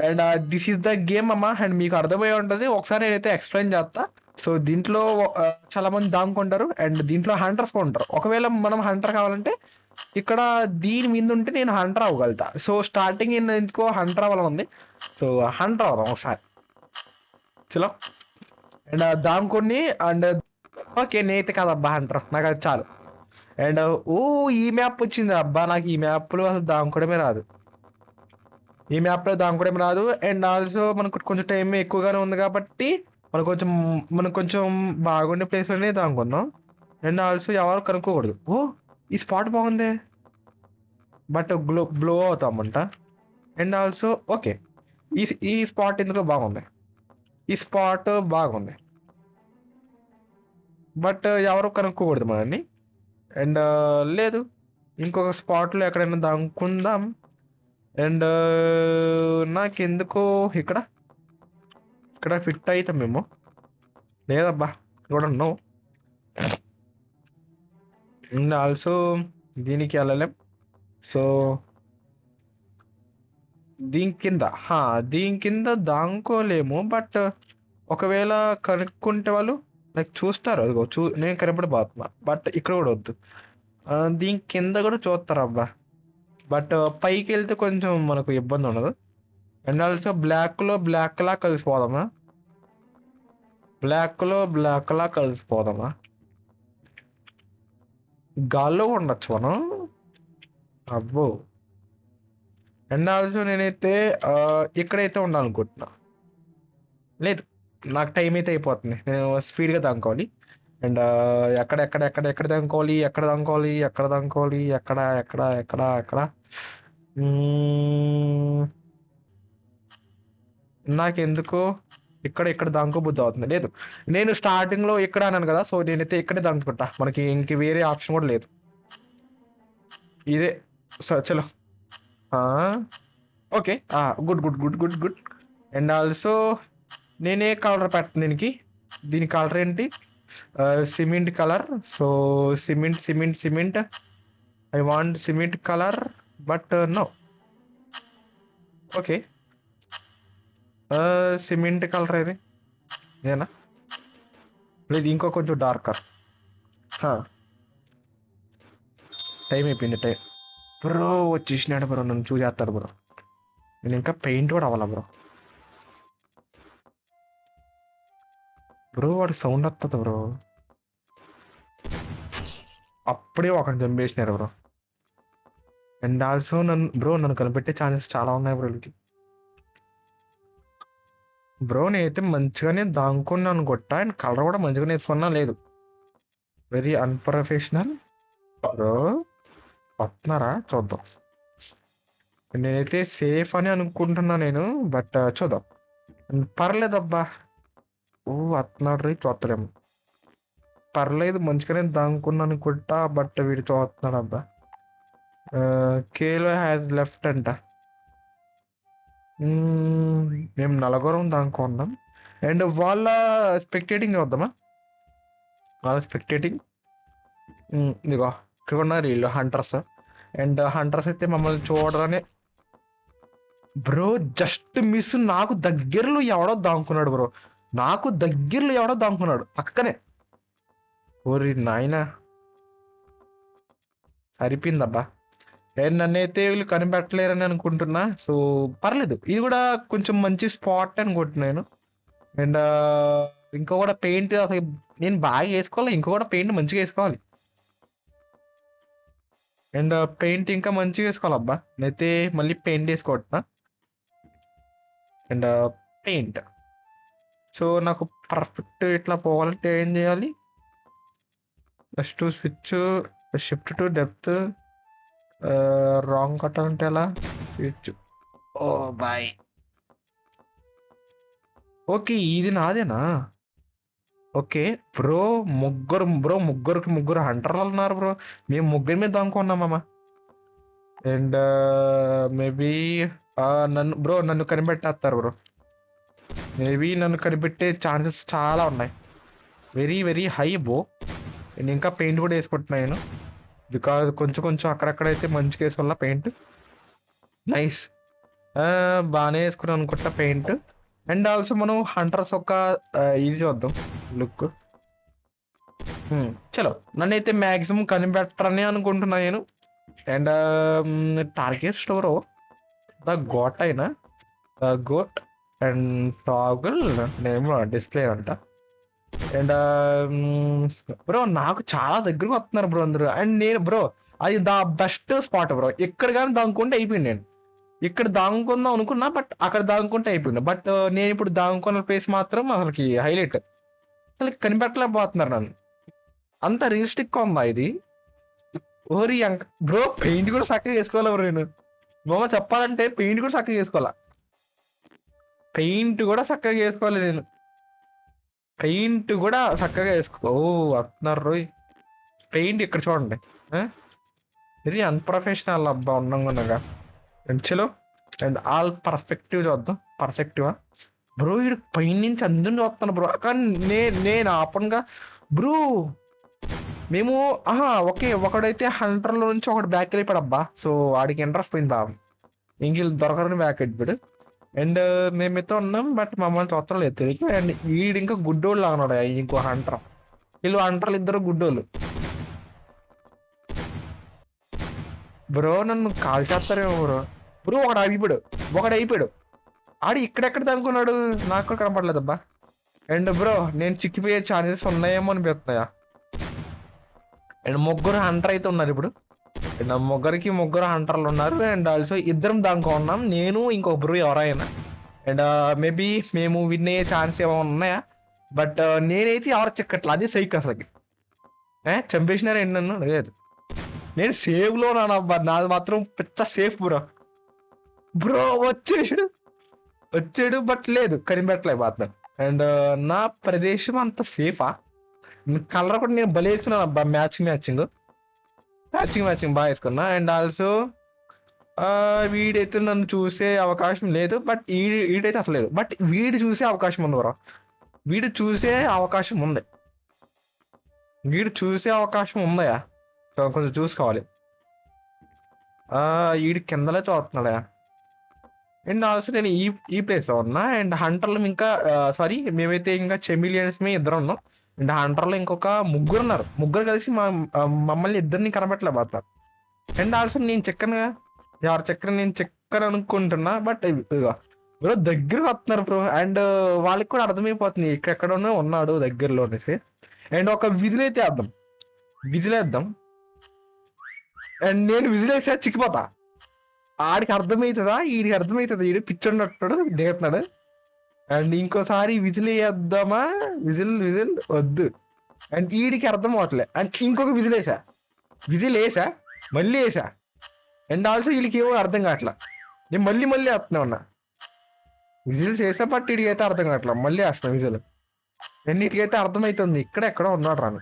And this is the game అమ్మా. And మీకు అర్థమై ఉంటుంది, ఒకసారి నేనైతే ఎక్స్ప్లెయిన్ చేస్తా. సో దీంట్లో చాలా మంది దాముకుంటారు అండ్ దీంట్లో హంటర్స్ కూడా ఉంటారు. ఒకవేళ మనం హంటర్ కావాలంటే ఇక్కడ దీని మీద ఉంటే నేను హంటర్ అవ్వగలుగుతా. సో స్టార్టింగ్ ఎందుకో హంటర్ అవ్వాలని ఉంది. సో హంటర్ అవుదాం ఒకసారి, చలో. అండ్ దాముకొని అండ్ ఓకే, నేనైతే కాదబ్బా హంటర్, నాకు అది చాలు. అండ్ ఓ ఈ మ్యాప్ వచ్చింది అబ్బా. నాకు ఈ మ్యాప్లో అసలు దాముకోవడమే రాదు. ఈ మ్యాప్లో దాముకోవడం రాదు. అండ్ ఆల్సో మనకు కొంచెం టైం ఎక్కువగానే ఉంది కాబట్టి మనం కొంచెం బాగుండే ప్లేస్లోనే దాముకుందాం. అండ్ ఆల్సో ఎవరు కనుక్కోకూడదు. ఓ ఈ స్పాట్ బాగుంది, బట్ బ్లో అవుతామంట. అండ్ ఆల్సో ఓకే, ఈ ఈ స్పాట్ ఎందుకో బాగుంది. ఈ స్పాట్ బాగుంది, బట్ ఎవరు కనుక్కోకూడదు మనల్ని. అండ్ లేదు, ఇంకొక స్పాట్లో ఎక్కడైనా దాముకుందాం. అండ్ నాకెందుకో ఇక్కడ ఇక్కడ ఫిట్ అవుతాం మేము. లేదబ్బా కూడా నో. అండ్ ఆల్సో దీనికి వెళ్ళలేం. సో దీని కింద దాంకోలేము. బట్ ఒకవేళ కనుక్కుంటే వాళ్ళు నాకు చూస్తారు. అదిగో నేను కనపడిపోతున్నా, బట్ ఇక్కడ కూడా వద్దు. దీని కింద కూడా చూస్తారు అబ్బా. బట్ పైకి వెళ్తే కొంచెం మనకు ఇబ్బంది ఉండదు. అండ్ ఆల్సో బ్లాక్ లా కలిసిపోదామా? బ్లాక్ లా కలిసిపోదామా? గాల్లో ఉండొచ్చు మనం. అబ్బో. అండ్ ఆల్సో నేనైతే ఇక్కడైతే ఉండాలనుకుంటున్నా. లేదు, నాకు టైం అయితే అయిపోతుంది, నేను స్పీడ్గా దానుకోవాలి. అండ్ ఎక్కడ దానుకోవాలి, ఎక్కడ నాకెందుకో ఇక్కడ దాంకో బుద్ధి అవుతుంది. లేదు, నేను స్టార్టింగ్ లో ఇక్కడ అన్నాను కదా, సో నేనైతే ఇక్కడే దానుకుంటా. మనకి ఇంక వేరే ఆప్షన్ కూడా లేదు, ఇదే. సో చలో. Okay, good good good good good. And also నేనే కలర్ పెట్టను దీని కలర్ ఏంటి? Cement colour. So cement I want cement colour. But no. Okay, cement colour ఇది నేనా? లేదు, ఇంకో కొంచెం డార్కర్. టైం అయిపోయింది, టైం. బ్రో వచ్చేసినాడు బ్రో, నన్ను చూసేస్తాడు బ్రో. నేను ఇంకా పెయింట్ కూడా అవ్వాలా బ్రో వాడు సౌండ్ వస్తుంది బ్రో. అప్పుడే ఒకటి చంపేసినారు బ్రో. అండ్ ఆల్సో నన్ను కనిపెట్టే ఛాన్సెస్ చాలా ఉన్నాయి బ్రో. నేనైతే మంచిగానే దాంకున్నాను కొట్ట. అండ్ కలర్ కూడా మంచిగానే వేసుకున్నా. లేదు, వెరీ అన్ప్రొఫెషనల్ బ్రో. వస్తున్నారా చూద్దాం. నేనైతే సేఫ్ అని అనుకుంటున్నా నేను, బట్ చూద్దాం. పర్లేదబ్బా. ఓ వస్తున్నాడు రీ, చూస్తలేము. పర్లేదు, మంచిగానే దాంకున్నాను కొట్ట, బట్ వీడు చూస్తున్నాడు అబ్బా. కేలో హ్యాస్ లెఫ్ట్ అంట. మేము నలుగురం దానుకున్నాం. అండ్ వాళ్ళ స్పెక్టేటింగ్ చూద్దామా? వాళ్ళ స్పెక్టేటింగ్ ఇదిగో ఇక్కడ ఉన్నారు వీళ్ళు హంటర్స్. అండ్ హంటర్స్ అయితే మమ్మల్ని చూడగానే బ్రో జస్ట్ మిస్. నాకు దగ్గరలో ఎవడో దాంకున్నాడు పక్కనే. ఓరి నాయనా, సరిపోయిందబ్బా. అండ్ నన్నైతే వీళ్ళు కనిపెట్టలేరని అనుకుంటున్నా. సో పర్లేదు, ఇది కూడా కొంచెం మంచి స్పాట్ అనుకుంటున్నాను. అండ్ ఇంకా కూడా పెయింట్ అసలు నేను బాగా వేసుకోవాలి. ఇంకా కూడా పెయింట్ మంచిగా వేసుకోవాలి. అండ్ పెయింట్ ఇంకా మంచిగా వేసుకోవాలబ్బా. నేనైతే మళ్ళీ పెయింట్ వేసుకోవట్నా. And paint. సో నాకు పర్ఫెక్ట్ ఇట్లా పోవాలంటే ఏం చేయాలి? First switch, shift to depth. Wrong కట్టాలంటే ఎలా? స్విచ్. ఓ బాయ్. ఓకే, ఇది నాదేనా? ఓకే బ్రో, ముగ్గురు హంటర్లు ఉన్నారు బ్రో. మేము ముగ్గురి మీద దానుకున్నామమ్మా. అండ్ మేబీ నన్ను కనిపెట్టేస్తారు బ్రో. మేబీ నన్ను కనిపెట్టే ఛాన్సెస్ చాలా ఉన్నాయి, వెరీ వెరీ హై బో. నేను ఇంకా పెయింట్ కూడా వేసుకుంటున్నాను, బికాజ్ కొంచెం అక్కడక్కడైతే మంచిగా వేసుకోవాలా పెయింట్. నైస్. బాగానే వేసుకున్నాం అనుకుంటా పెయింట్. అండ్ ఆల్సో మనం హంటర్స్ ఒక ఇది చూద్దాం లుక్. చలో నన్నైతే మ్యాక్సిమం కనిపెట్టరని అనుకుంటున్నా నేను. And target store the goat అయినా goat and toggle name display అంట. అండ్ బ్రో నాకు చాలా దగ్గరకు వస్తున్నారు బ్రో అందరూ. అండ్ నేను బ్రో అది ద బెస్ట్ స్పాట్ బ్రో. ఎక్కడ కానీ దాంగుకుంటే అయిపోయింది. నేను ఇక్కడ దాంగుకుందాం అనుకున్నా బట్ అక్కడ దాంగుకుంటే అయిపోయింది. బట్ నేను ఇప్పుడు దాంగుకున్న ప్లేస్ మాత్రం అసలుకి హైలైట్. అసలు కనిపెట్టలేకపోతున్నారు నన్ను. అంత రియలిస్టిక్ గా ఉందా ఇది? ఓరి బ్రో పెయింట్ కూడా చక్కగా వేసుకోవాలి బ్రో. నేను మామ చెప్పాలంటే పెయింట్ కూడా చక్కగా వేసుకోవాలా. పెయింట్ కూడా చక్కగా వేసుకోవాలి నేను. పెయింట్ కూడా చక్కగా వేసుకో. వస్తున్నారు రోయ్. పెయింట్ ఇక్కడ చూడండి. ఇది అన్ప్రొఫెషనల్ అబ్బా ఉన్నాగా. చలో అండ్ ఆల్ పర్ఫెక్టివ్ చూద్దాం. పర్ఫెక్టివా బ్రో? ఇది పైన నుంచి అందరిని చూస్తాను బ్రో. కానీ నేను ఆపన్గా బ్రో. మేము ఓకే ఒకడైతే హంటర్లో నుంచి ఒకటి బ్యాక్ వెళ్ళిపోయాడు అబ్బా. సో వాడికి ఇంట్రెస్ట్ పోయిందా ఇంక దొరకరని బ్యాక్ వెళ్ళిపోయాడు. అండ్ మేమైతే ఉన్నాం బట్ మమ్మల్ని చూస్తాం లేదు తెలియదు. అండ్ వీడు ఇంకా గుడ్డోళ్ళు లాగా ఇంకో హంటర్. వీళ్ళు హంటర్లు ఇద్దరు గుడ్డోళ్ళు. బ్రో నన్ను కాల్ చేస్తారేమో బ్రో. బ్రో ఒకడు అయిపోయాడు. ఆడు ఇక్కడెక్కడ అనుకున్నాడు నాకు కూడా కనపడలేదు అబ్బా. అండ్ బ్రో నేను చిక్కిపోయే ఛాన్సెస్ ఉన్నాయేమో అనిపిస్తున్నాయా. అండ్ ముగ్గురు హంటర్ అయితే ఉన్నారు ఇప్పుడు. ముగ్గురు హంటర్లు ఉన్నారు. అండ్ ఆల్సో ఇద్దరం దానికో ఉన్నాం, నేను ఇంకో బ్రో ఎవరైనా. అండ్ మేబీ మేము విన్ అయ్యే ఛాన్స్ ఏమైనా ఉన్నాయా. బట్ నేనైతే ఎవరు చిక్కట్లా. అది సైక్ అసలుకి. చంపేసినారు ఏంటి నన్ను? లేదు నేను సేవ్ లో నానబ్బా. నాది మాత్రం పెద్ద సేఫ్ బ్రో. బ్రో వచ్చాడు బట్ లేదు కనిపెట్టలే మాత్రం. అండ్ నా ప్రదేశం అంత సేఫా? కలర్ కూడా నేను బలి వేసుకున్నాను అబ్బా. మ్యాచింగ్ బాగా వేసుకున్నా. అండ్ ఆల్సో వీడైతే నన్ను చూసే అవకాశం లేదు. బట్ వీడైతే అసలు లేదు. బట్ వీడు చూసే అవకాశం ఉంది బ్రో. వీడు చూసే అవకాశం ఉందయా. కొంచెం చూసుకోవాలి. వీడి కిందలే చూస్తున్నాడా. అండ్ ఆల్సో నేను ఈ ప్లేస్ లో ఉన్నా. అండ్ హంటర్లు ఇంకా సారీ మేమైతే ఇంకా చెమిలియన్స్ ఇద్దరు ఉన్నాం. అండ్ హంటర్లో ఇంకొక ముగ్గురు కలిసి మమ్మల్ని ఇద్దరిని కనబెట్టలేకపోతారు. అండ్ ఆల్సో నేను నేను చెక్కను అనుకుంటున్నా. బట్ బ్రో దగ్గర వస్తున్నారు బ్రో. అండ్ వాళ్ళకి కూడా అర్థమైపోతుంది ఇక్కడెక్కడో ఉన్నాడు దగ్గరలో అనేసి. అండ్ ఒక విజిలేద్దాం. అండ్ నేను విజిలేసా చిక్కిపోతా. ఆడికి అర్థమవుతుందా వీడికి అర్థమవుతుందా? వీడు పిచ్చోడు దిగుతున్నాడు. అండ్ ఇంకోసారి విజిల్ వేద్దామా? విజిల్ వద్దు. అండ్ వీడికి అర్థం అవట్లే. అండ్ ఇంకొక విజిల్ వేసా మళ్ళీ వేసా. అండ్ ఆల్సో వీళ్ళకి ఏమో అర్థం కావట్లా. నేను మళ్ళీ వేస్తున్నా ఉన్నా. విజిల్స్ వేసా బట్ వీడికి అయితే అర్థం కావట్లా. మళ్ళీ వేస్తున్నా విజిల్. అండ్ వీటికైతే అర్థమవుతుంది ఎక్కడో ఉన్నాడు రాను.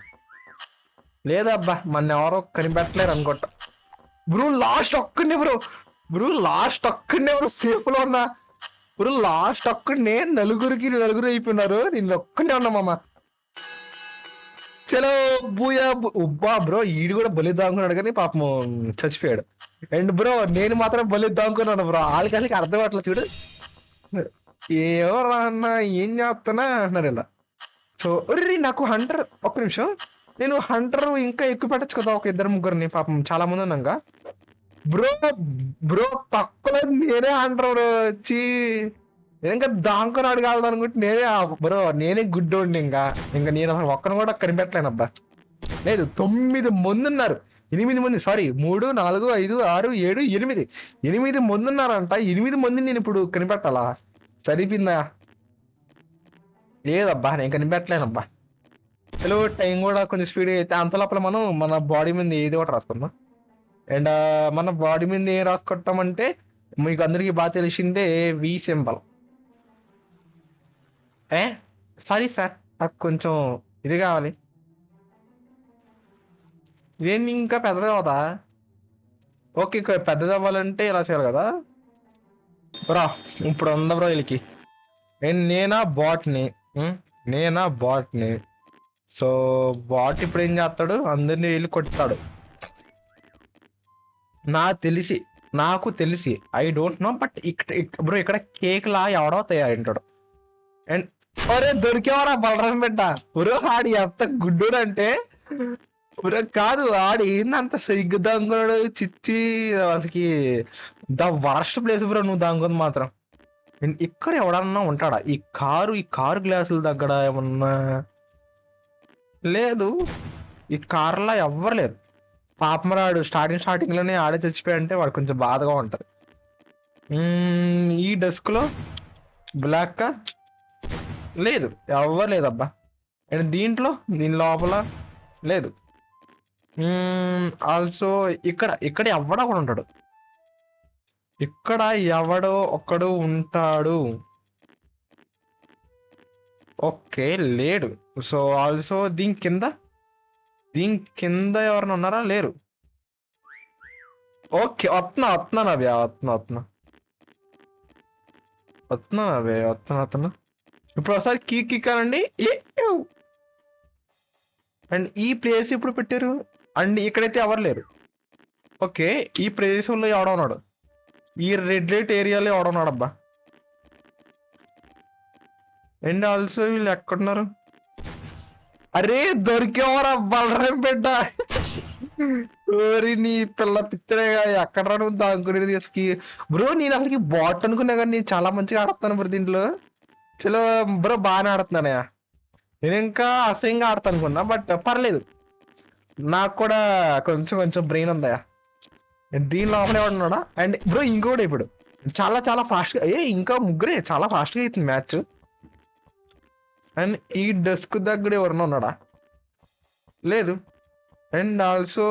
లేదబ్బా మన ఎవరో కనిపెట్టలేరు అనుకుంటా. బ్రో లాస్ట్ ఒక్కడే బ్రో సేఫ్ లో ఉన్నా. బ్రో లాస్ట్ ఒక్కడే నలుగురు అయిపోయినారు. నేను ఒక్కడే ఉన్నా మామ. చలో బూయా ఉబ్బా బ్రో. ఈడు కూడా బలిద్దాం అనుకున్నాడు కానీ పాపం చచ్చిపోయాడు. అండ్ బ్రో నేను మాత్రం బలిద్దాం అనుకున్నాను బ్రో. వాళ్ళకి అర్థం అట్లా చూడు. ఎవరా అన్న ఏం చేస్తున్నా అంటున్నారు ఇలా. సో నాకు హంటర్ ఒక్క నిమిషం. నేను హంటర్ ఇంకా ఎక్కువ పెట్టచ్చు కదా ఒక ఇద్దరు ముగ్గురిని. పాపం చాలా మంది ఉన్నాగా. బ్రో తక్కువ నేనే హంటర్ వచ్చి ఇంకా దాంకున్నాడు కాదు అనుకుంటే నేనే గుడ్డోండి. ఇంకా నేను అసలు ఒక్కను కూడా కనిపెట్టలేనబ్బా. లేదు 9 మంది ఉన్నారు. 8 మంది సారీ 3 4 5 6 7 8 మంది ఉన్నారంట. 8 మందిని నేను ఇప్పుడు కనిపెట్టాలా? సరిపోయిందా? లేదబ్బా నేను కనిపెట్టలేనబ్బా. హలో టైం కూడా కొంచెం స్పీడ్ అయితే అంత లోపల మనం మన బాడీ మీద ఏది ఒకటి రాసుకుందాం. అండ్ మన బాడీ మీద ఏం రాసుకుంటామంటే మీకు అందరికీ బాగా తెలిసిందే వి సింబల్. సారీ సార్ నాకు కొంచెం ఇది కావాలి. ఇదేంటి ఇంకా పెద్దది అవుదా? ఓకే పెద్దది అవ్వాలంటే ఇలా చేయాలి కదా బ్రా. ఇప్పుడు ఉందా బ్రో వీళ్ళకి. నేనా బాట్ని. సో బాట్ ఇప్పుడు ఏం చేస్తాడు? అందరినీ వెళ్ళి కొడతాడు. నాకు తెలిసి నాకు తెలిసి I don't know, but bro ఇక్కడ కేక్ లా ఎవడో తయారింటాడు. అండ్ ఒరే దొరికేవరా బలరాం బిడ్డ. బ్రో ఆడి ఎంత గుడ్డుడు అంటే బ్రో కాదు, ఆడి ఏందంత సిగ్గు దాంగున్నాడు చిచ్చి. అసలుకి ద వరస్ట్ ప్లేస్ బ్రో నువ్వు దాంగుంది మాత్రం. అండ్ ఇక్కడ ఎవడన్నా ఉంటాడా? ఈ కారు గ్లాసుల దగ్గర ఏమన్నా లేదు. ఈ కార్లో ఎవ్వరు లేరు. పాపమరాడు స్టార్టింగ్ లోనే ఆడే చచ్చిపోయాడంటే వాడు కొంచెం బాధగా ఉంటది. ఈ డెస్క్ లో బ్లాక్ లేదు, ఎవ్వరు లేదబ్బా. అండ్ దీని లోపల లేదు. ఆల్సో ఇక్కడ ఎవడో ఒకడు ఉంటాడు. ఇక్కడ ఎవడో ఒకడు ఉంటాడు. ఓకే లేడు. సో ఆల్సో దీని కింద ఎవరైనా ఉన్నారా? లేరు. ఓకే వస్తున్నాను అవి వస్తున్నా. ఇప్పుడు ఒకసారి కీకానండి. అండ్ ఈ ప్లేస్ ఇప్పుడు పెట్టారు. అండ్ ఇక్కడైతే ఎవరు లేరు. ఓకే ఈ ప్రదేశంలో ఎవడున్నాడు? ఈ రెడ్ లైట్ ఏరియాలో ఎవడున్నాడు అబ్బా. అండ్ ఆల్సో వీళ్ళు ఎక్కడున్నారు? అరే దొరికేవరా బలరాం బిడ్డ. నీ పిల్ల పిచ్చరేగా ఎక్కడరా నువ్వు దాంకునేది బ్రో. నేను అసలుకి బాట్ అనుకున్నా కానీ నేను చాలా మంచిగా ఆడుతాను బ్రో దీంట్లో. చలో బ్రో బాగానే ఆడుతున్నానయా. నేను ఇంకా అసహ్యంగా ఆడతాను అనుకున్నా, బట్ పర్లేదు, నాకు కూడా కొంచెం బ్రెయిన్ ఉందయా. దీని లోపల ఎవడున్నాడా? అండ్ బ్రో ఇంకోటి ఇప్పుడు చాలా ఫాస్ట్ గా ఇంకా ముగ్గురే చాలా ఫాస్ట్ గా అవుతుంది మ్యాచ్. అండ్ ఈ డెస్క్ దగ్గర ఎవరన్నా ఉన్నాడా? లేదు. అండ్ ఆల్సో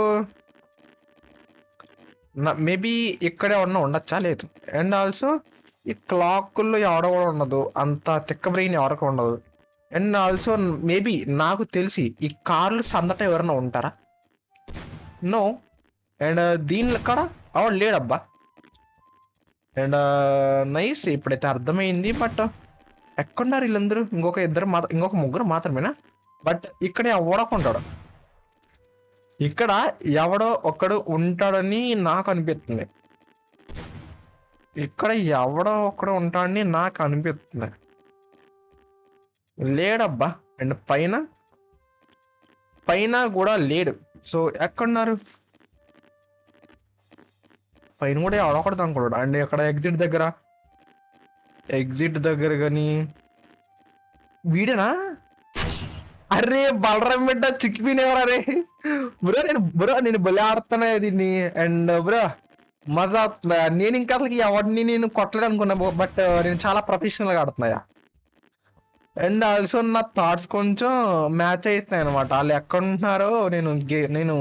మేబీ ఇక్కడే ఉండొచ్చా? లేదు. అండ్ ఆల్సో ఈ క్లాకుల్లో ఎవడ కూడా ఉండదు, అంత తిక్క బ్రెయిన్ ఎవరికి ఉండదు. అండ్ ఆల్సో మేబీ నాకు తెలిసి ఈ కార్లు సందట ఎవరైనా ఉంటారా? నో. అండ్ దీని కూడా అవడు లేడబ్బా. అండ్ నైస్, ఇప్పుడైతే అర్థమైంది. బట్ ఎక్కడున్నారు వీళ్ళందరూ? ఇంకొక ముగ్గురు మాత్రమేనా? బట్ ఇక్కడ ఎవడొకుంటాడు. ఇక్కడ ఎవడో ఒకడు ఉంటాడని నాకు అనిపిస్తుంది. లేడబ్బా. అండ్ పైన కూడా లేడు. సో ఎక్కడున్నారు? పైన కూడా ఎవడొకడు అనుకున్నాడు. అండ్ ఇక్కడ ఎగ్జిట్ దగ్గర కానీ వీడేనా? అరే బలరాం బిడ్డ చిక్కిపోయినవరా రే. నేను బలి ఆడుతున్నా దీన్ని. అండ్ బ్రో మజా అవుతుందా? నేను ఇంకా అసలు ఎవరిని నేను కొట్టలేదు అనుకున్నా, బట్ నేను చాలా ప్రొఫెషనల్ గా ఆడుతున్నాయా. అండ్ ఆల్సో నా థాట్స్ కొంచెం మ్యాచ్ అవుతున్నాయి అనమాట. వాళ్ళు ఎక్కడ ఉంటున్నారో నేను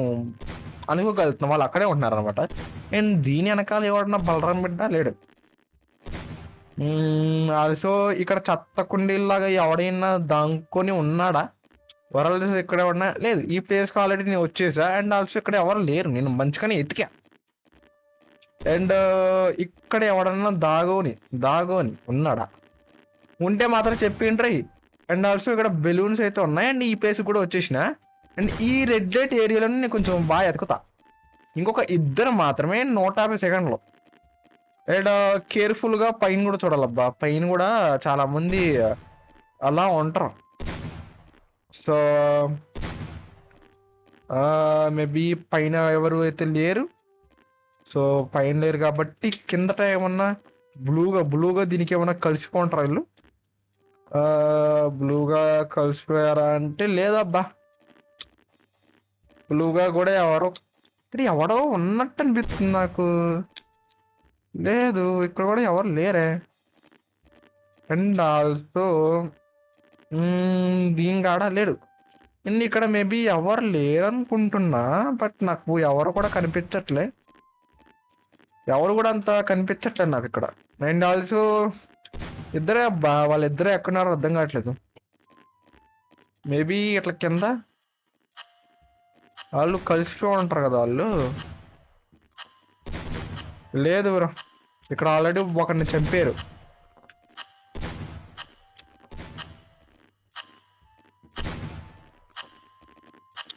అనుకోగలుగుతున్నా, వాళ్ళు అక్కడే ఉంటున్నారు అనమాట. అండ్ దీని వెనకాల ఎవడన్నా బలరాం బిడ్డ లేడు. ఆల్సో ఇక్కడ చెత్త కుండీలాగా ఎవడైనా దాంకొని ఉన్నాడా? వరల్డ్ ఇక్కడ ఎవడన్నా లేదు. ఈ ప్లేస్కి ఆల్రెడీ నేను వచ్చేసా. అండ్ ఆల్సో ఇక్కడ ఎవరు లేరు, నేను మంచిగానే ఎతికా. అండ్ ఇక్కడ ఎవడన్నా దాగోని ఉన్నాడా? ఉంటే మాత్రం చెప్పిండ్రీ. అండ్ ఆల్సో ఇక్కడ బెలూన్స్ అయితే ఉన్నాయి. అండ్ ఈ ప్లేస్ కూడా వచ్చేసిన. అండ్ ఈ రెడ్ లైట్ ఏరియాలో నేను కొంచెం బాగా ఎతుకుతా. ఇంకొక ఇద్దరు మాత్రమే 150 సెకండ్లు. అండ్ కేర్ఫుల్ గా పైన కూడా చూడాలబ్బా. పైన కూడా చాలా మంది అలా ఉంటారు. సో మేబీ పైన ఎవరు అయితే లేరు. సో పైన లేరు కాబట్టి కిందట ఏమన్నా బ్లూగా దీనికి ఏమన్నా కలిసిపోంటారా వీళ్ళు? బ్లూగా కలిసిపోయారా అంటే లేదబ్బా. బ్లూగా కూడా ఎవడో ఉన్నట్టు అనిపిస్తుంది నాకు. లేదు, ఇక్కడ కూడా ఎవరు లేరే. అండ్ ఆల్సో దీని కాడ లేడు. అండ్ ఇక్కడ మేబీ ఎవరు లేరు అనుకుంటున్నా, బట్ నాకు ఎవరు కూడా కనిపించట్లే. ఎవరు కూడా అంత కనిపించట్లేదు నాకు ఇక్కడ. అండ్ ఆల్సో ఇద్దరే అబ్బా, వాళ్ళిద్దరే ఎక్కడున్నారో అర్థం కావట్లేదు. మేబీ ఇట్లా కింద వాళ్ళు కలిసిపోయి ఉంటారు కదా వాళ్ళు. లేదు బ్రో, ఇక్కడ ఆల్రెడీ ఒకరిని చంపారు.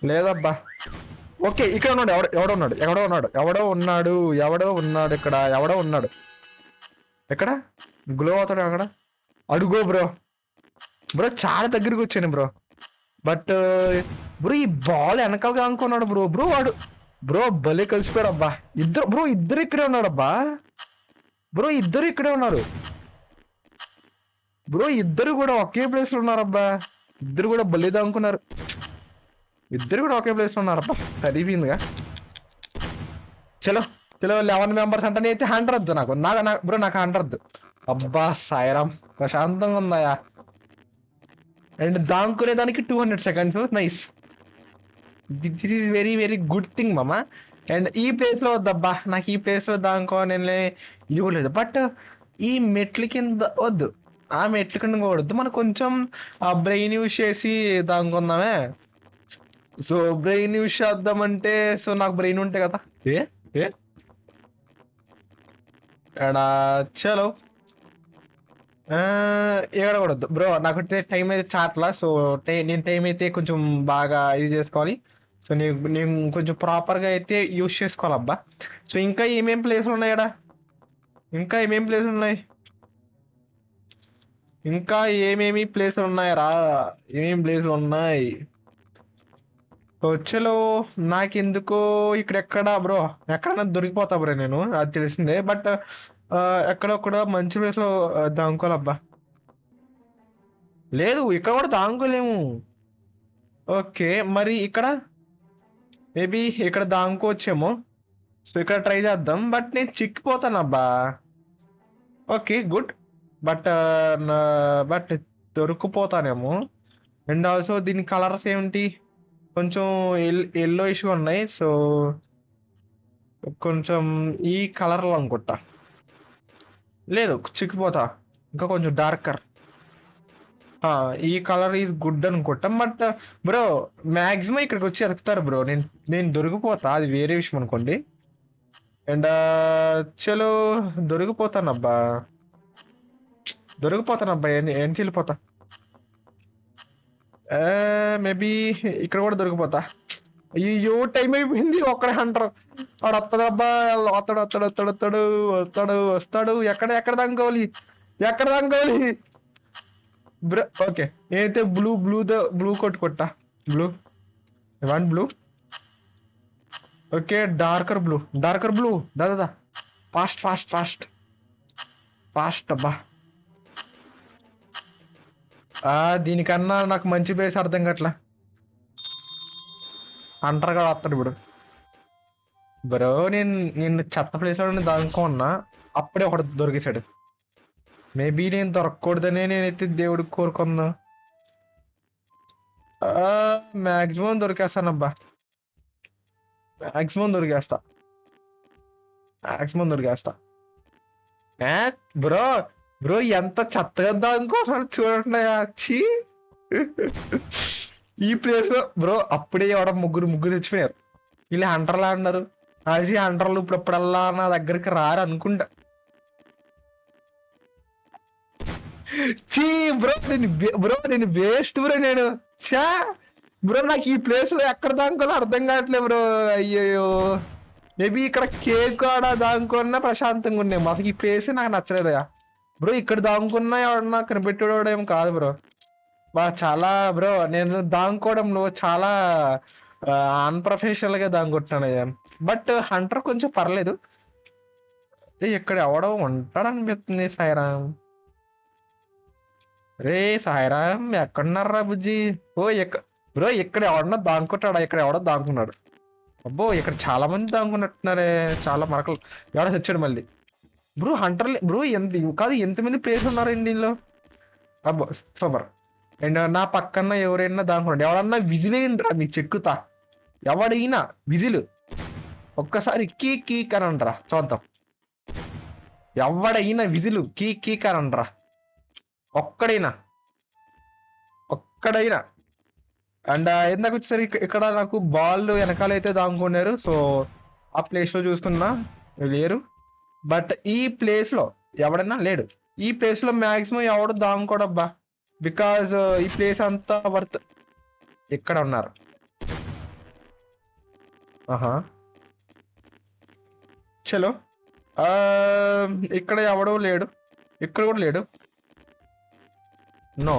లేదబ్బా. ఓకే ఇక్కడ ఉన్నాడు, ఎవడో ఉన్నాడు ఇక్కడ, ఎవడో ఉన్నాడు ఎక్కడ గ్లో అవుతాడు అక్కడ. అడుగో బ్రో, బ్రో చాలా దగ్గరికి వచ్చాను బ్రో. బట్ బ్రో ఈ బాల్ వెనకాలగా అనుకున్నాడు బ్రో. వాడు బ్రో భలే కలిసిపోయాడు అబ్బా. ఇద్దరు ఇక్కడే ఉన్నాడు అబ్బా. బ్రో ఇద్దరు ఇక్కడే ఉన్నారు బ్రో. ఇద్దరు కూడా ఒకే ప్లేస్ లో ఉన్నారబ్బా. ఇద్దరు కూడా భలేదా అనుకున్నారు. ఇద్దరు కూడా ఒకే ప్లేస్ లో ఉన్నారబ్బా. సరిపోయిందిగా. చలో 11 మెంబర్స్ అంటే అయితే 100 వద్దు నాకు. బ్రో నాకు 100 వద్దు. అబ్బా సాయిరామ్ ప్రశాంతంగా ఉందాయా. అండ్ దాంకునే దానికి 200 seconds. Nice. This is very very good thing మామా. అండ్ ఈ ప్లేస్ లో వద్దబ్బా నాకు. ఈ ప్లేస్ లో దాంకోని ఇది కూడా లేదు. బట్ ఈ మెట్ల కింద వద్దు, ఆ మెట్ల కింద వద్దు. మనం కొంచెం ఆ బ్రెయిన్ యూజ్ చేసి దాంకుందామే. సో బ్రెయిన్ యూజ్ చేద్దామంటే, సో నాకు బ్రెయిన్ ఉంటే కదా. ఏ ఏ చలో ఇక్కడ కూడా వద్దు బ్రో. నాకు టైం అయితే చాట్లా. సో నేను టైం అయితే కొంచెం బాగా ఇది చేసుకోవాలి. సో నేను కొంచెం ప్రాపర్గా అయితే యూజ్ చేసుకోవాలబ్బా. సో ఇంకా ఏమేం ప్లేస్లు ఉన్నాయి ఇక్కడ? ఇంకా ఏమేమి ప్లేసులు ఉన్నాయి? ఇంకా ఏమేమి ప్లేసులు ఉన్నాయరా? ఏమేమి ప్లేసులు ఉన్నాయి? చలో నాకెందుకో ఇక్కడెక్కడ బ్రో, ఎక్కడన్నా దొరికిపోతా బ్రో నేను, అది తెలిసిందే. బట్ ఎక్కడొక్కడ మంచి ప్లేస్ లో దాంకోవాలబ్బా. లేదు ఇక్కడ కూడా దాంకోలేము. ఓకే మరి ఇక్కడ మేబీ ఇక్కడ దాంకోవచ్చేమో. సో ఇక్కడ ట్రై చేద్దాం. బట్ నేను చిక్కిపోతానబ్బా. Okay good. బట్ దొరికిపోతానేమో. అండ్ ఆల్సో దీని కలర్స్ ఏమిటి, కొంచెం ఎల్లో ఇష్యూ ఉన్నాయి. సో కొంచెం ఈ కలర్లో అనుకుంటా. లేదు చిక్కిపోతా. ఇంకా కొంచెం డార్కర్. ఈ కలర్ ఈజ్ గుడ్ అనుకుంటా. బట్ బ్రో మ్యాక్సిమం ఇక్కడికి వచ్చి ఎదుగుతారు బ్రో. నేను దొరికిపోతా, అది వేరే విషయం అనుకోండి. అండ్ చలో దొరికిపోతానబ్బా. ఏం చెల్లిపోతా. మేబీ ఇక్కడ కూడా దొరికిపోతా. అయ్యో టైం అయిపోయింది. ఒక్కడే హంటర్ వాడు వస్తాడబ్బా. వస్తాడు. ఎక్కడ దాంకోవాలి బ్రో. ఓకే నేనైతే బ్లూ కొట్టా. బ్లూ. Okay darker blue. దాదా ఫాస్ట్ అబ్బా. దీనికన్నా నాకు మంచి ప్లేస్ అర్థం కావట్లా. అంటారు కదా వస్తాడు ఇప్పుడు. బ్రో నేను చెత్త ప్లేస్ లో దానుకున్నా, అప్పుడే ఒకటి దొరికేశాడు. మేబీ నేను దొరకకూడదనే నేనైతే దేవుడికి కోరుకున్నా. మ్యాక్సిమం దొరికేస్తానబ్బా. మ్యాక్సిమం దొరికేస్తా. బ్రో ఎంత చెత్తగా దానికోసం చూడండి. ఈ ప్లేస్ లో బ్రో అప్పుడే ఎవడ ముగ్గురు తెచ్చిపోయారు. వీళ్ళు హంటర్లా అన్నారు. అది హంటర్లు ఇప్పుడల్లా నా దగ్గరికి రారు అనుకుంటా. నేను వేస్ట్ బ్రో. బ్రో నాకు ఈ ప్లేస్ లో ఎక్కడ దానికోవాలో అర్థం కావట్లేదు బ్రో. అయ్యో మేబీ ఇక్కడ కేక్ కూడా దానికున్నా ప్రశాంతంగా ఉన్నాయి. మాకు ఈ ప్లేస్ నాకు నచ్చలేదయా బ్రో. ఇక్కడ దాంకున్నా ఎవడన్నా కనిపెట్టేవాడు ఏం కాదు బ్రో. చాలా బ్రో నేను దాంకోవడంలో చాలా అన్ప్రొఫెషనల్ గా దాంకుంటున్నాను. బట్ హంటర్ కొంచెం పర్లేదు. ఇక్కడ ఎవడో ఉంటాడు అనిపిస్తుంది. సాయిరామ్ ఎక్కడున్నారా బుజ్జి? బ్రో ఇక్కడ ఎవడన్నా దాంకుంటాడా? ఇక్కడ ఎవడో దాంకున్నాడు. అబ్బో ఇక్కడ చాలా మంది దాంకున్నట్టున్నారే. చాలా మరకలు. ఎవడో తెచ్చాడు మళ్ళీ బ్రో. హంటర్లే బ్రో. ఎంతమంది ప్లేస్ ఉన్నారండి దీనిలో. అబ్బో సూపర్. అండ్ నా పక్కన ఎవరైనా దానుకోండి. ఎవడన్నా విజిలేంట్రా మీ చెక్కుతా. ఎవడైనా విజిల్ ఒక్కసారి కీ కనండ్రా చూద్దాం. ఎవడైనా విజిల్ కీ కనండ్రా. ఒక్కడైనా. అండ్ ఇందాక వచ్చేసరి ఇక్కడ నాకు బాల్ వెనకాలైతే దాంకున్నారు. సో ఆ ప్లేస్ లో చూస్తున్నా లేరు. బట్ ఈ ప్లేస్ లో ఎవడన్నా లేడు. ఈ ప్లేస్ లో మాక్సిమం ఎవడు దాంకోడబ్బా. బికాజ్ ఈ ప్లేస్ అంతా వర్త్. ఇక్కడ ఉన్నారు. ఆహా, చలో. ఆ, ఇక్కడ ఎవడో లేడు, ఇక్కడ కూడా లేడు. నో.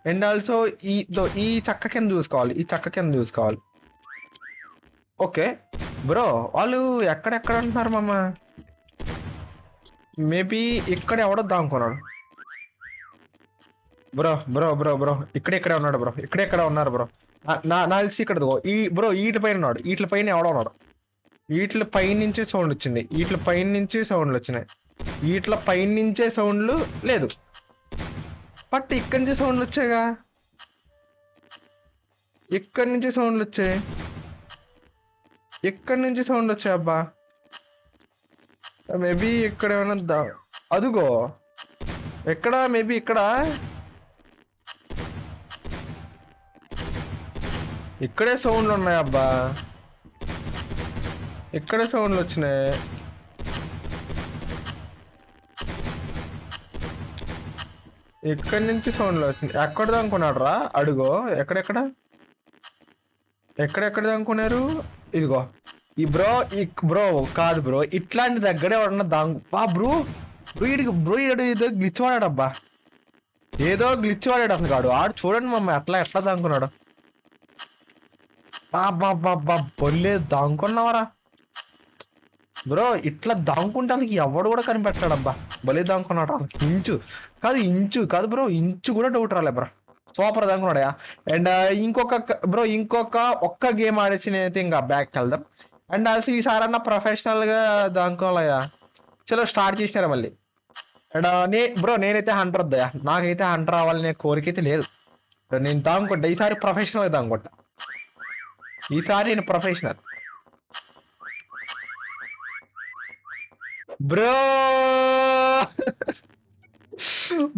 అండ్ ఆల్సో ఈ చక్క కింద చూసుకోవాలి, ఈ చక్క కింద చూసుకోవాలి. ఓకే బ్రో, వాళ్ళు ఎక్కడెక్కడ అంటున్నారు మామ. మేబీ ఇక్కడ ఎవడో దాంకున్నాడు. బ్రో బ్రో బ్రో బ్రో ఇక్కడే ఉన్నాడు బ్రో, ఇక్కడెక్కడ ఉన్నారు బ్రో. నా తెలిసి ఇక్కడ బ్రో వీటి పైన ఉన్నాడు, వీటి పైన ఎవడో ఉన్నాడు. వీటి పైన నుంచే సౌండ్ వచ్చింది, వీటి పైన నుంచే సౌండ్లు వచ్చినాయి. వీటి పైన నుంచే సౌండ్లు లేదు, బట్ ఇక్కడి నుంచి సౌండ్లు వచ్చాయిగా. ఇక్కడి నుంచి సౌండ్లు వచ్చాయి, ఇక్కడి నుంచి సౌండ్లు వచ్చాయి అబ్బా. మేబీ ఇక్కడ ఏమైనా అదుగో ఎక్కడ, మేబీ ఇక్కడ ఇక్కడే సౌండ్లు ఉన్నాయి అబ్బా, ఇక్కడే సౌండ్లు వచ్చినాయి. ఇక్కడి నుంచి సౌండ్లు వచ్చినాయి. ఎక్కడ అనుకున్నాడు రా, అడుగో ఎక్కడెక్కడ అనుకున్నారు. ఇదిగో ఈ బ్రో, బ్రో కాదు బ్రో, ఇట్లాంటి దగ్గరే ఎవడన్నా బా బ్రో. బ్రో ఏదో గ్లిచ్ వాడాడు అబ్బా, ఏదో గ్లిచ్ వాడాడు అసలు కాడు ఆడు. చూడండి మమ్మ ఎట్లా దాంకున్నాడు. బాబా బొల్లే దాంకున్నావరా బ్రో. ఇట్లా దాంకుంటే అసలు ఎవడు కూడా కనిపెట్టాడబ్బా, బలే దాంకున్నాడు. అసలు ఇంచు కాదు బ్రో, ఇంచు కూడా డౌట్ రాలే బ్రో. సూపర్ దాంకున్నాడయా. అండ్ ఇంకొక ఒక్క గేమ్ ఆడేసి నేనైతే ఇంకా బ్యాక్ వెళ్దాం. అండ్ ఆల్సో ఈసారన్నా ప్రొఫెషనల్ గా దాంకోవాలయ్యా. చలో స్టార్ట్ చేసినారా మళ్ళీ. అండ్ నేనైతే హంటర్ వద్దయా, నాకైతే హంటర్ రావాలనే కోరిక అయితే లేదు. నేను దాంకుంటా ఈసారి, ప్రొఫెషనల్ గా దాంకుంటా ఈసారి. నేను ప్రొఫెషనల్ బ్రో.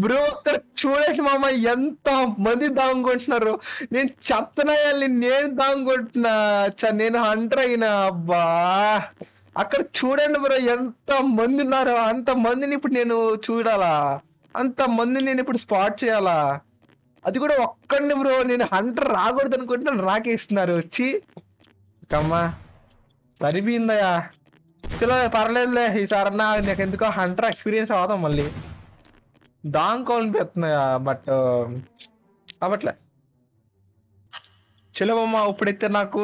బ్రో అక్కడ చూడండి మామ, ఎంత మంది దాంగుంటున్నారు. నేను చెప్తున్నాయాలి, నేను దాంగుంటున్నా. నేను హంటర్ అయినా అబ్బా. అక్కడ చూడండి బ్రో, ఎంత మంది ఉన్నారు. అంత మందిని ఇప్పుడు నేను చూడాలా, అంత మందిని నేను ఇప్పుడు స్పాట్ చేయాలా. అది కూడా ఒక్కడిని బ్రో. నేను హంటర్ రాకూడదు అనుకుంటున్నాను, రాకేస్తున్నారు వచ్చి. కమ్మా సరిపోయిందయా. చలో పర్లేదులే, ఈసారన్నా నాకు ఎందుకో హంటర్ ఎక్స్పీరియన్స్ అవుదాం మళ్ళీ. దాంకోవాలనిపిస్తున్నాయా, బట్ అవట్లే. చలో అమ్మ, ఇప్పుడైతే నాకు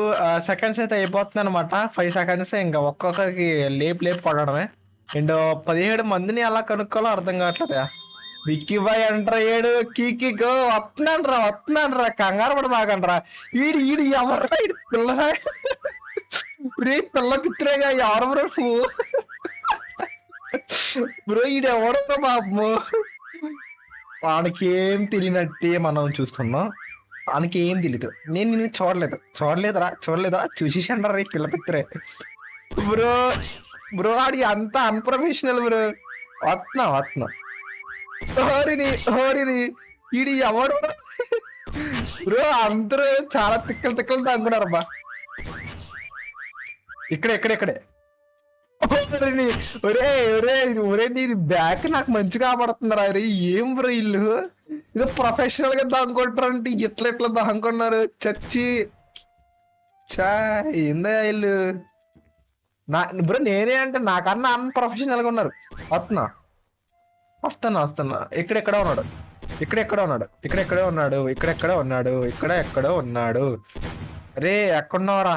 సెకండ్స్ అయితే అయిపోతుంది అనమాట. 5 seconds ఇంకా ఒక్కొక్కరికి లేపు పడడమే. అండ్ 17 మందిని ఎలా కనుక్కోవాలో అర్థం కావట్లేదా. విక్కీ బాయ్ ఎంటర్ అయ్యాడు. కీకీగో వస్తున్నాను రా, కంగారు పడ మాకండ్రా. ఈడు ఎవర్రా, ఈడు పిల్ల పిత్రేగా ఎవరు బ్రో నువ్వు. బ్రో ఈడు ఎవడో బాబు. వాడికేం తెలియనట్టే మనం చూసుకున్నాం, వానికి ఏం తెలీదు. నేను చూడలేదురా చూసేసండ్రా ఈ పిల్ల పిత్రే. బ్రో ఆడి అంత అన్ప్రొఫెషనల్ బ్రో. వస్తున్నా హోరిని ఈడు ఎవడు బ్రో. అందరూ చాలా తిక్కలు తగ్గున్నారు అబ్బా. ఇక్కడే ఒరే నీది బ్యాక్ నాకు మంచిగా పడుతుందిరా. అరే ఏం బ్రో ఇల్లు ఇది ప్రొఫెషనల్ గా దాంకుంటారంటే ఎట్లా దాంకున్నారు చచ్చి. చా ఏందా ఇల్లు బ్రో. నేనే అంటే నాకన్నా అన్ప్రొఫెషనల్ గా ఉన్నారు. వస్తున్నా. ఇక్కడెక్కడో ఉన్నాడు. అరే ఎక్కడున్నావురా,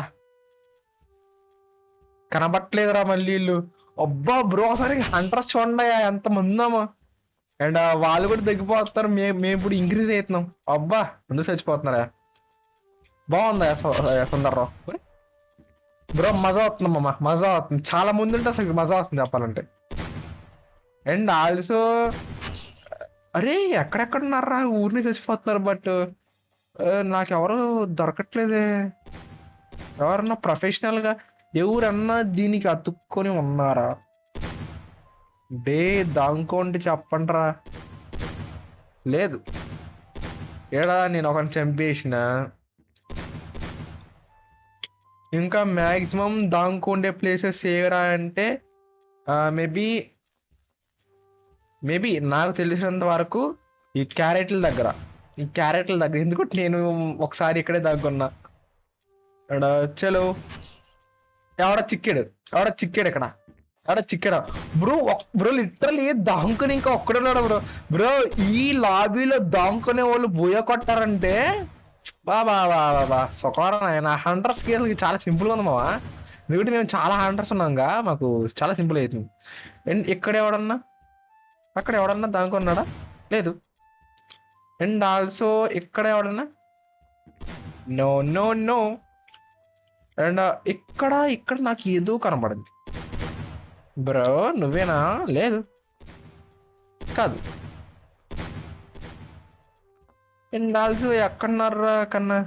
కనబట్టలేదురా మళ్ళీ ఇల్లు. అబ్బా బ్రో ఒకసారి హంటర్స్ చూడండి ఎంత మంది ఉన్నామో. అండ్ వాళ్ళు కూడా తగ్గిపోతున్నారు, మేము ఇప్పుడు ఇంక్రీజ్ అవుతున్నాం. అబ్బా ముందు చచ్చిపోతున్నారా. బాగుందా సుందర్రావు బ్రో. మజా అవుతుంది, చాలా ముందు ఉంటే అసలు మజా వస్తుంది చెప్పాలంటే. అండ్ ఆల్సో అరే ఎక్కడెక్కడున్నారా, ఊరిని చచ్చిపోతున్నారు. బట్ నాకెవరు దొరకట్లేదే. ఎవరన్నా ప్రొఫెషనల్ గా ఎవరన్నా దీనికి అతుక్కొని ఉన్నారా. దాంకోండి చెప్పండ్రా. లేదు ఏడా, నేను ఒకరిని చంపేసిన. ఇంకా మ్యాక్సిమం దాంకోండే ప్లేసెస్ ఏవరా అంటే మేబీ నాకు తెలిసినంత వరకు ఈ క్యారెట్ల దగ్గర. ఎందుకంటే నేను ఒకసారి ఇక్కడే దాక్కున్నా. చలో ఎవడ చిక్కాడు ఇక్కడ బ్రో లిటరలీ దాంకుని ఇంకా ఒక్కడున్నాడు బ్రో ఈ లాబీలో దాంకునే వాళ్ళు బోయ కొట్టారంటే బా సొకారం ఆయన హండ్రెడ్స్ కి చాలా సింపుల్ గా ఉంది మావా. ఎందుకంటే మేము చాలా హండ్రెడ్స్ ఉన్నాంగా, మాకు చాలా సింపుల్ అవుతుంది. అండ్ ఇక్కడ అక్కడ ఎవడన్నా దాంకున్నాడా? లేదు. అండ్ ఆల్సో ఇక్కడ ఎవడన్నా? No no no. అండ్ ఇక్కడ నాకు ఏదో కనపడింది. బ్రో నువ్వేనా? లేదు కాదు. అండ్ ఆల్సో ఎక్కడున్నారా కన్నా?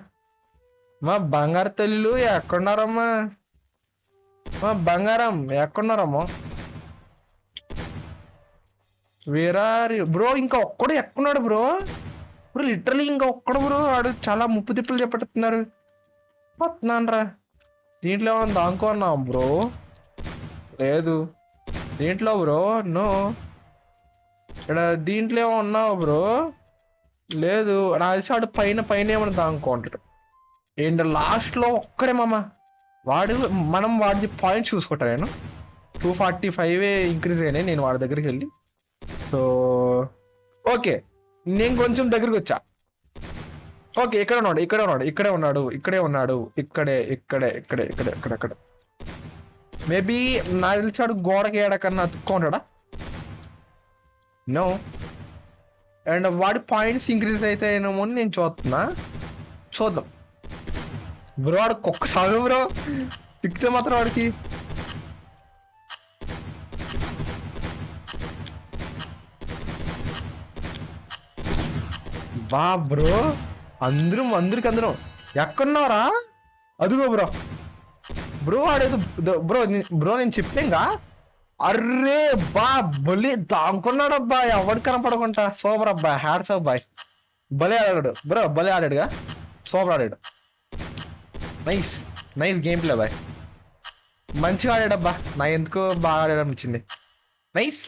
మా బంగారు తల్లులు ఎక్కడున్నారమ్మా? మా బంగారం ఎక్కడున్నారమ్మా? వేరారి బ్రో ఇంకా ఒక్కడు ఎక్కడున్నాడు బ్రో లిటరలీ ఇంకా ఒక్కడు బ్రో. వాడు చాలా ముప్పు తిప్పులు చెప్పట్టున్నారు. వస్తున్నానరా. దీంట్లో ఏమన్నా దాంకో అన్నావు బ్రో? లేదు. దీంట్లో బ్రో నో. ఇక్కడ దీంట్లో ఏమో ఉన్నావు బ్రో? లేదు. నా తెలిసి వాడు పైన ఏమన్నా దాంకో అంటాడు. అండ్ లాస్ట్ లో ఒక్కడే మామ మనం వాడి పాయింట్స్ చూసుకుంటా. నేను 245 ఇంక్రీజ్ అయినాయి నేను వాడి దగ్గరికి వెళ్ళి. సో ఓకే నేను కొంచెం దగ్గరికి వచ్చా. ఓకే ఇక్కడే ఉన్నాడు. ఇక్కడే మేబీ నాకు తెలిసాడు గోడకి ఏడకన్నా అతుక్కుంటాడా? నో. అండ్ వాడి పాయింట్స్ ఇంక్రీజ్ అయితే ఏమో నేను చూద్దాం బ్రో. వాడు కుక్క సాగు బ్రో తిక్కితే మాత్రం వాడికి బా బ్రో. అందరం ఎక్కడున్నారా? అదిగో బ్రో ఆడేది బ్రో నేను చెప్పాగా. అర్రే బా బలి దాంకున్నాడు అబ్బా, ఎవడు కనపడకుండా. సూపర్ అబ్బా, హ్యాట్స్ ఆఫ్ బాయ్. భలే ఆడాడు బ్రో, భలే ఆడాడుగా, సూపర్ ఆడాడు. నైస్ గేమ్ ప్లే బాయ్, మంచిగా ఆడాడబ్బా. నా ఎందుకో బాగా ఆడాడు అనిపించింది. నైస్.